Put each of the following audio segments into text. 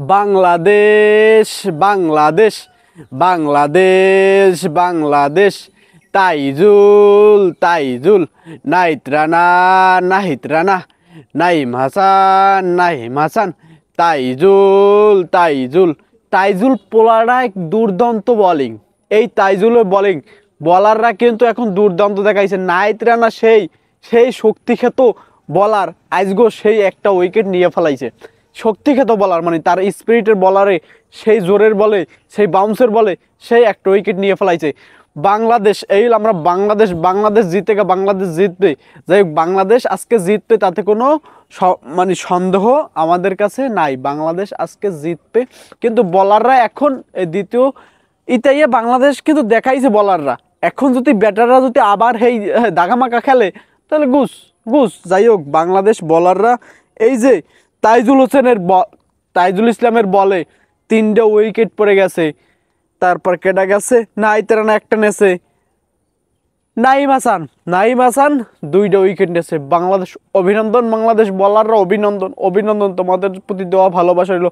বাংলাদেশ বাংলাদেশ বাংলাদেশ বাংলাদেশ তাইজুল তাইজুল নাহিদ রানা নাহিদ রানা নাইম হাসান নাইম হাসান তাইজুল তাইজুল তাইজুল পোলাররা এক দুর্দান্ত বোলিং। এই তাইজুলের বোলিং বলাররা কিন্তু এখন দুর্দান্ত দেখাইছে। নাহিদ রানা সেই সেই শক্তিখ্যাত বলার, আজগো সেই একটা উইকেট নিয়ে ফেলাইছে। শক্তিখ্যাত বলার মানে তার স্পিরিটের বলারে, সেই জোরের বলে, সেই বাউন্সের বলে সেই একটা উইকেট নিয়ে ফেলাইছে। বাংলাদেশ এই আমরা বাংলাদেশ বাংলাদেশ জিতে গা, বাংলাদেশ জিতবে। যাই হোক, বাংলাদেশ আজকে জিতবে তাতে কোনো মানে সন্দেহ আমাদের কাছে নাই। বাংলাদেশ আজকে জিতবে, কিন্তু বলাররা এখন দ্বিতীয় ইতাইয়ে বাংলাদেশ কিন্তু দেখাইছে বলাররা। এখন যদি ব্যাটাররা যদি আবার এই দাগামাকা খেলে তাহলে গুস গুস। যাই হোক, বাংলাদেশ বলাররা এই যে তাইজুল ইসলামের বলে 3টে উইকেট পড়ে গেছে। তারপর কেটে গেছে নাহিদ রানা একটা নেছে, নাইম হাসান 2টা উইকেট নেছে। বাংলাদেশ অভিনন্দন, বাংলাদেশ বলাররা অভিনন্দন অভিনন্দন। তোমাদের প্রতি দেওয়া ভালোবাসা রইল।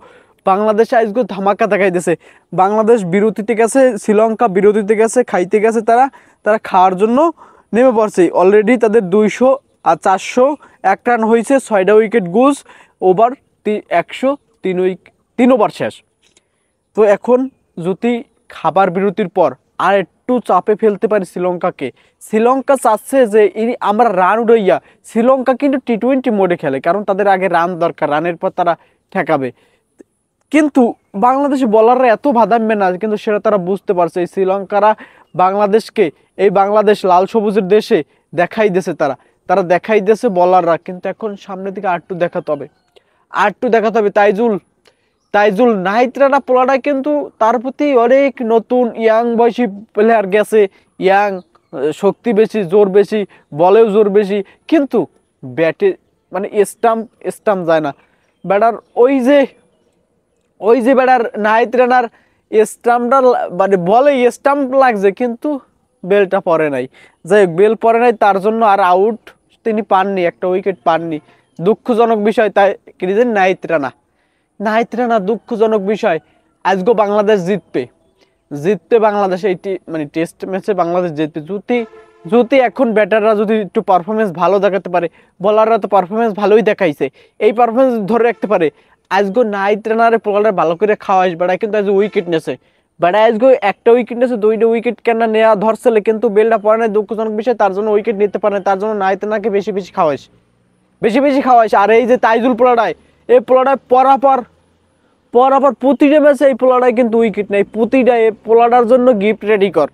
বাংলাদেশ আজকে ধামাকা দেখাইতেছে। বাংলাদেশ বিরতিতে গেছে, শ্রীলঙ্কা বিরতিতে গেছে, খাইতে গেছে। তারা খাওয়ার জন্য নেমে পড়ছে। অলরেডি তাদের 200 আর 401 রান হয়েছে, 6টা উইকেট গুজ, ওভার 103 ওভার শেষ। তো এখন যদি খাবার বিরতির পর আর একটু চাপে ফেলতে পারি শ্রীলঙ্কাকে। শ্রীলঙ্কা চাচ্ছে যে আমরা রান উড়াইয়া, শ্রীলঙ্কা কিন্তু টি-20 মোডে খেলে, কারণ তাদের আগে রান দরকার, রানের পর তারা ঠেকাবে। কিন্তু বাংলাদেশি বলাররা এত ভাদাম্যে না, কিন্তু সেটা তারা বুঝতে পারছে। এই শ্রীলঙ্কারা বাংলাদেশকে, এই বাংলাদেশ লাল সবুজের দেশে দেখাই দিয়েছে। তারা দেখাই দিয়েছে বলাররা, কিন্তু এখন সামনের দিকে আরটু দেখাতে হবে, তাইজুল নাহিদ রানা পোলাটা কিন্তু তার প্রতি অনেক নতুন ইয়াং বয়সী প্লেয়ার গেছে। ইয়াং, শক্তি বেশি, জোর বেশি, বলেও জোর বেশি, কিন্তু ব্যাটে মানে স্টাম্প যায় না ব্যাটার। ওই যে ব্যাটার নাহিদ রানার স্টাম্পটা মানে বলে স্টাম্প লাগছে, কিন্তু বেলটা পড়ে নাই। যাই হোক, বেল পড়ে নাই, তার জন্য আর আউট তিনি পাননি, একটা উইকেট পাননি। দুঃখজনক বিষয়। তাই কি নাহিদ রানা দুঃখজনক বিষয়। আজকে বাংলাদেশ জিতবে বাংলাদেশ এই মানে টেস্ট ম্যাচে বাংলাদেশ জিতবে যদি এখন ব্যাটাররা যদি একটু পারফরমেন্স ভালো দেখাতে পারে। বলাররা তো পারফরমেন্স ভালোই দেখাইছে, এই পারফরমেন্স ধরে রাখতে পারে। আজকে নাহিদ রানারে পোলারে ভালো করে খাওয়াইস বেড়া, কিন্তু আজকে উইকেট নেছে বেড়া। আজকে একটা উইকেট নেছে, 2টা উইকেট কেন নেওয়া ধরছিলে, কিন্তু বেলটা পড়ে নাই। দুঃখজনক বিষয়, তার জন্য উইকেট নিতে পারে না। তার জন্য নাহিদ রানাকে বেশি বেশি খাওয়াইস। আর এই যে তাইজুল পোলাটায়, এই পোলাটায় পরাপর প্রতিটা ম্যাচে এই পোলাটায় কিন্তু উইকেট নেই। প্রতিটা এই পোলাটার জন্য গিফট রেডি কর,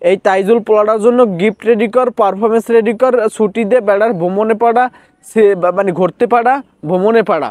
এই তাইজুল পোলাটার জন্য গিফট রেডি কর, পারফরমেন্স রেডি কর। ছুটি দে বেড়ার ভ্রমণে পাড়া, সে মানে ঘুরতে পাড়া, ভ্রমণে পাড়া।